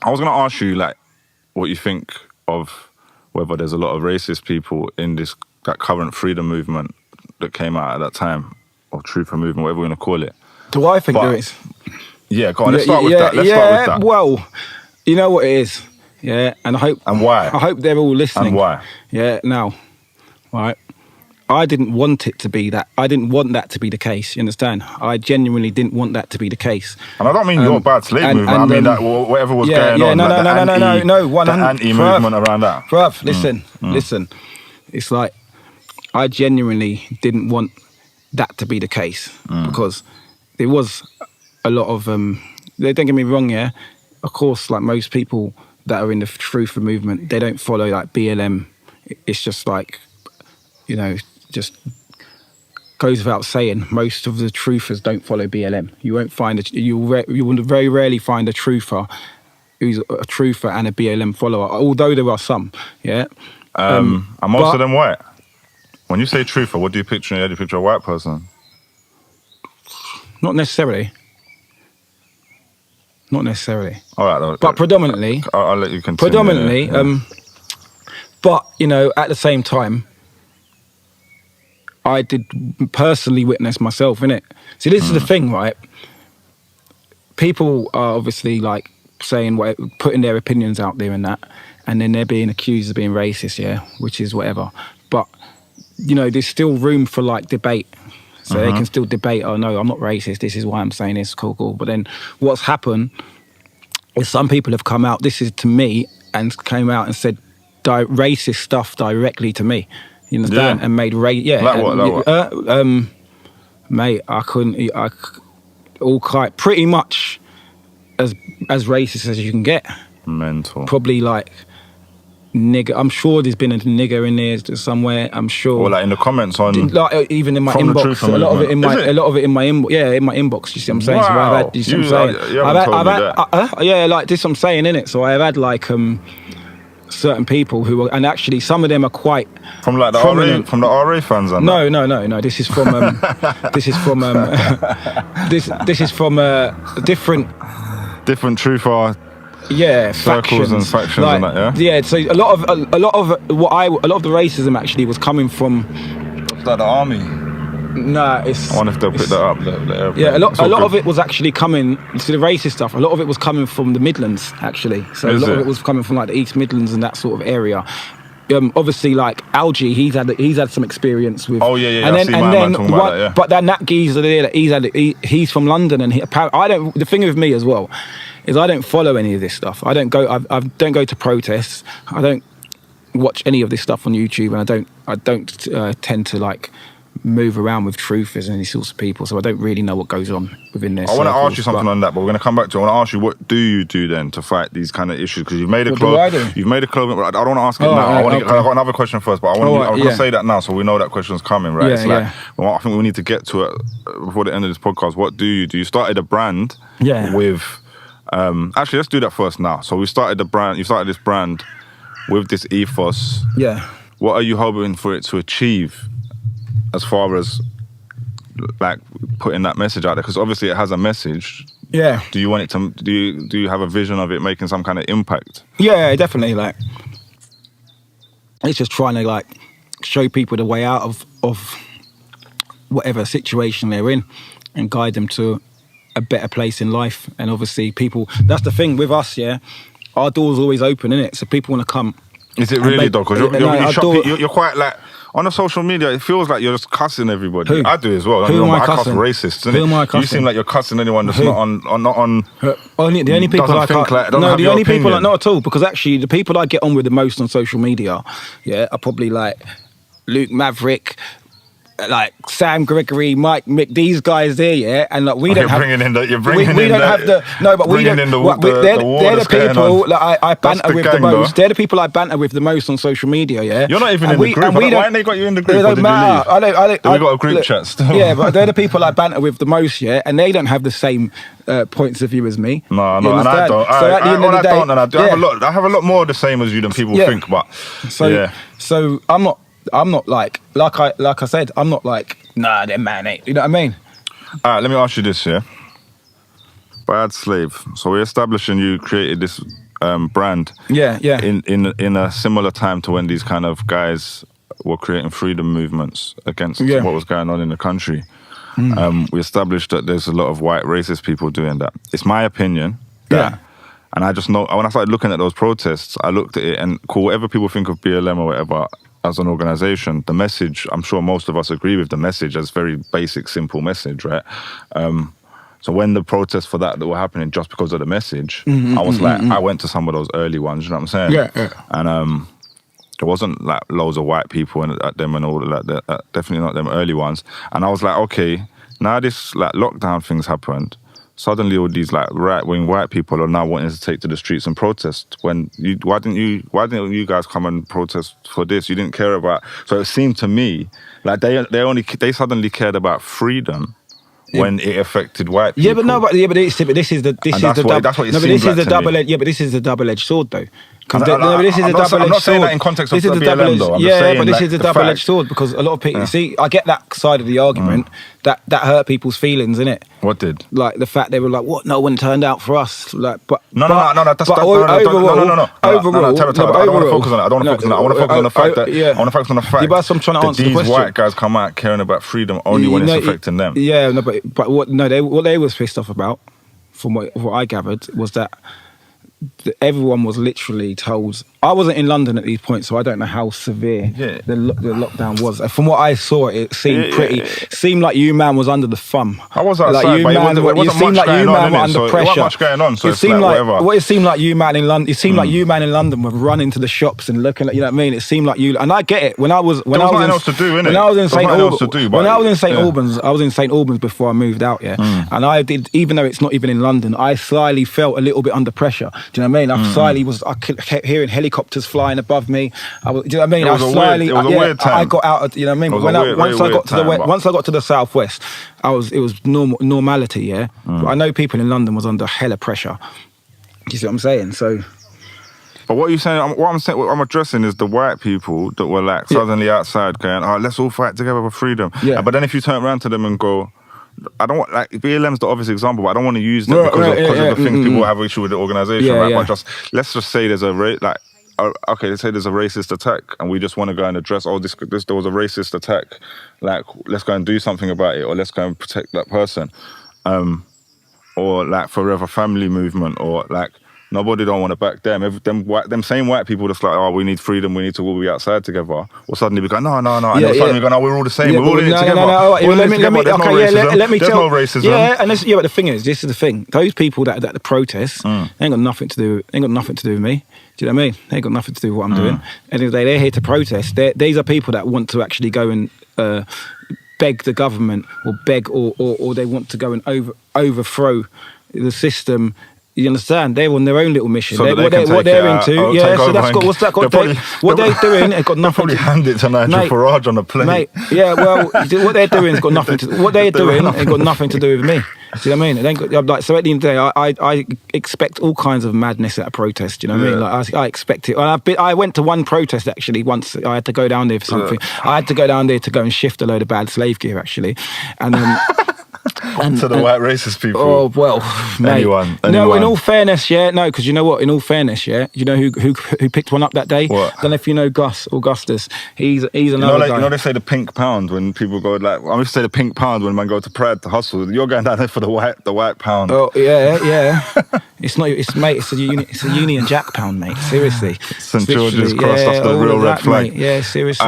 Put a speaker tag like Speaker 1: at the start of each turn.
Speaker 1: I was going to ask you, like, what you think of whether there's a lot of racist people in that current freedom movement that came out at that time, or truth movement, whatever we're going to call it.
Speaker 2: Do I think there is?
Speaker 1: Yeah, go on. Let's start with that. Let's start with that.
Speaker 2: Well, you know what it is, yeah, and I hope.
Speaker 1: And why?
Speaker 2: I hope they're all listening.
Speaker 1: And why?
Speaker 2: Yeah. Now, right. I didn't want it to be that. I didn't want that to be the case. You understand? I genuinely didn't want that to be the case.
Speaker 1: And I don't mean your bad slave movement. I mean that whatever was going on.
Speaker 2: No,
Speaker 1: the anti-movement around that.
Speaker 2: Bruv, listen. It's like I genuinely didn't want that to be the case because there was a lot of. Don't get me wrong, yeah. Of course, like most people that are in the truth movement, they don't follow like BLM. It's just like, you know, just goes without saying, most of the truthers don't follow BLM. You won't find you will very rarely find a truther who's a truther and a BLM follower, although there are some, yeah.
Speaker 1: And most of them white. When you say truther, what do you picture? Do you picture a white person?
Speaker 2: Not necessarily. Not necessarily.
Speaker 1: All right,
Speaker 2: but predominantly.
Speaker 1: I'll let you continue.
Speaker 2: Predominantly, but you know, at the same time, I did personally witness myself in it. See, this is the thing, right? People are obviously like saying, putting their opinions out there and that, and then they're being accused of being racist, yeah, which is whatever. But you know, there's still room for like debate. So they can still debate, oh no, I'm not racist, this is why I'm saying this, cool. But then what's happened is some people have come out, this is to me, and came out and said racist stuff directly to me. You understand?
Speaker 1: Yeah.
Speaker 2: And made
Speaker 1: Like what?
Speaker 2: Mate, all quite pretty much as racist as you can get.
Speaker 1: Mental.
Speaker 2: Probably like nigger. I'm sure there's been a nigger in there somewhere. I'm sure.
Speaker 1: Or like in the comments on,
Speaker 2: like even in my inbox. A lot of it in my inbox. Yeah, in my inbox. You see what I'm saying?
Speaker 1: Wow.
Speaker 2: So I've had. You see what I'm saying? Yeah, like this. I'm saying in it. So I've had like certain people who are, and actually some of them are quite
Speaker 1: from like the
Speaker 2: prominent.
Speaker 1: RA, from the RA fans. And
Speaker 2: No. This is from this is from this is from different
Speaker 1: truther.
Speaker 2: Yeah,
Speaker 1: circles and factions
Speaker 2: like,
Speaker 1: and that.
Speaker 2: Yeah. So a lot of the racism actually was coming from.
Speaker 1: Is that the army?
Speaker 2: Nah, it's.
Speaker 1: I wonder if they'll pick that up.
Speaker 2: Yeah, a lot of it was actually coming. To the racist stuff, a lot of it was coming from the Midlands actually. So a lot of it was coming from like the East Midlands and that sort of area. Obviously, like Algie, he's had some experience with.
Speaker 1: Oh yeah.
Speaker 2: And then but then that geezer there, he's from London, and I don't. The thing with me as well is I don't follow any of this stuff. I don't go. I don't go to protests. I don't watch any of this stuff on YouTube, and I don't tend to like move around with truthers and these sorts of people. So I don't really know what goes on within this.
Speaker 1: I want to ask you something on that, but we're going to come back to it. I want to ask you, what do you do then to fight these kind of issues? Because you've made a clothing. You've made a clothing. I don't want to ask it now. I've got another question first, but I'm going to say that now, so we know that question's coming, right? Well, I think we need to get to it before the end of this podcast. What do you do? You started a brand with. Actually, let's do that first now. So we started the brand. You started this brand with this ethos. Yeah. What are you hoping for it to achieve, as far as like putting that message out there? Because obviously it has a message. Yeah. Do you want it to? Do you have a vision of it making some kind of impact? Yeah, definitely. Like, it's just trying to like show people the way out of whatever situation they're in, and guide them to a better place in life. And obviously people, that's the thing with us, yeah, our door's always open, innit? So people want to come. Is it really though? Because you're quite like, on the social media, it feels like you're just cussing everybody. Who? I do as well. Who am I cussing? I cuss racist. Who am I cussing? You seem like you're cussing anyone that's not on. The only people I can't. The only people, not at all. Because actually, the people I get on with the most on social media, yeah, are probably like Luke Maverick, like Sam Gregory, Mike Mick, these guys there, yeah, and like we don't have. They're the people that I banter with the most. They're the people I banter with the most on social media, yeah. You're not even in the group. Why haven't they got you in the group? It don't matter. We got a group chat still. Yeah, but they're the people I banter with the most, yeah, and they don't have the same points of view as me. No, and I don't. So at the end of the day, I have a lot more the same as you than people think. But so I'm not like I said, I'm not like, nah, they're man, ain't. You know what I mean? All right, let me ask you this, yeah? Bad Slave. So we're establishing you created this brand.
Speaker 2: Yeah.
Speaker 1: In a similar time to when these kind of guys were creating freedom movements against what was going on in the country. We established that there's a lot of white racist people doing that. It's my opinion. And I just know, when I started looking at those protests, I looked at it and whatever people think of BLM or whatever as an organisation, the message, I'm sure most of us agree with the message as very basic, simple message, right? So when the protests for that were happening just because of the message, I was like, I went to some of those early ones, you know what I'm saying?
Speaker 2: Yeah.
Speaker 1: And there wasn't like loads of white people at them and all that, definitely not them early ones. And I was like, okay, now this like lockdown things happened. Suddenly all these like right-wing white people are now wanting to take to the streets and protest. Why didn't you guys come and protest for this? You didn't care about. So it seemed to me like they suddenly cared about freedom when it affected white people.
Speaker 2: This is the double-edged sword though.
Speaker 1: I'm not saying that in context of BLM though.
Speaker 2: But this is a double-edged sword because a lot of people, see, I get that side of the argument, that hurt people's feelings, innit?
Speaker 1: What did?
Speaker 2: Like the fact they were like, what? No one turned out for us. Like,
Speaker 1: No. Overall, I don't want to focus on that. I want to focus on the fact that
Speaker 2: but I'm trying to answer the question.
Speaker 1: These white guys come out caring about freedom only when it's affecting them.
Speaker 2: Yeah, no, but what they was pissed off about, from what I gathered, was that everyone was literally told. I wasn't in London at these points, so I don't know how severe the lockdown was. From what I saw, it seemed seemed like you man was under the thumb.
Speaker 1: I was outside,
Speaker 2: like
Speaker 1: it seemed like you man were under pressure. There wasn't much going on, so
Speaker 2: it seemed like whatever. What it seemed like you man in London. It seemed like you man in London were running to the shops and looking at, you know what I mean. It seemed like you, and I get it. When I was in St Albans before I moved out, and I did, even though it's not even in London, I slyly felt a little bit under pressure. Do you know what I mean? I kept hearing helicopters flying above me. Do you know what I mean? It was a weird time. I got out of, you know what I mean? Once I got to the southwest, it was normality, But I know people in London was under hella pressure. Do you see what I'm saying? So.
Speaker 1: But what you're saying, what I'm addressing is the white people that were like suddenly outside going, "Oh, let's all fight together for freedom." Yeah. But then if you turn around to them and go, I don't want, like, BLM's the obvious example, but I don't want to use that because of the things people have issue with the organisation, right? But let's just say there's let's say there's a racist attack and we just want to go and address, there was a racist attack, like, let's go and do something about it, or let's go and protect that person. Or like Forever Family movement, or like, nobody don't want to back them. Them same white people that's like, oh, we need freedom, we need to all be outside together. Or suddenly we go, no. And then suddenly we go, no, we're all the same. We're all in it together.
Speaker 2: Let me
Speaker 1: There's no racism.
Speaker 2: Yeah, but the thing is, this is the thing. Those people that the protests, ain't got nothing to do with me. Do you know what I mean? They ain't got nothing to do with what I'm doing. End of the day, they're here to protest. These are people that want to actually go and beg the government, or they want to go and overthrow the system. You understand? They're on their own little mission.
Speaker 1: So
Speaker 2: what they're into, so that's got, what's that got? What they're doing has got nothing.
Speaker 1: Probably hand it to Nigel Farage on a plane.
Speaker 2: Mate, what they're doing has got nothing to. What they're doing ain't got nothing to do with me. Do you know what I mean? It ain't got, like, so at the end of the day, I expect all kinds of madness at a protest. Do you know what I mean? Like, I expect it. I went to one protest actually once. I had to go down there for something. I had to go down there to go and shift a load of bad slave gear actually, and.
Speaker 1: To the white racist people.
Speaker 2: Oh well, mate.
Speaker 1: Anyone.
Speaker 2: No, in all fairness, because you know what? In all fairness, you know who picked one up that day?
Speaker 1: What?
Speaker 2: I don't know if you know Augustus. He's another guy.
Speaker 1: You know they say the pink pound when people go, like, I used to say the pink pound when man go to Pride to hustle. You're going down there for the white pound.
Speaker 2: Oh yeah. It's not. It's a Union Jack pound, mate. Seriously.
Speaker 1: St George's Cross. That's the real red flag.
Speaker 2: Mate. Yeah, seriously.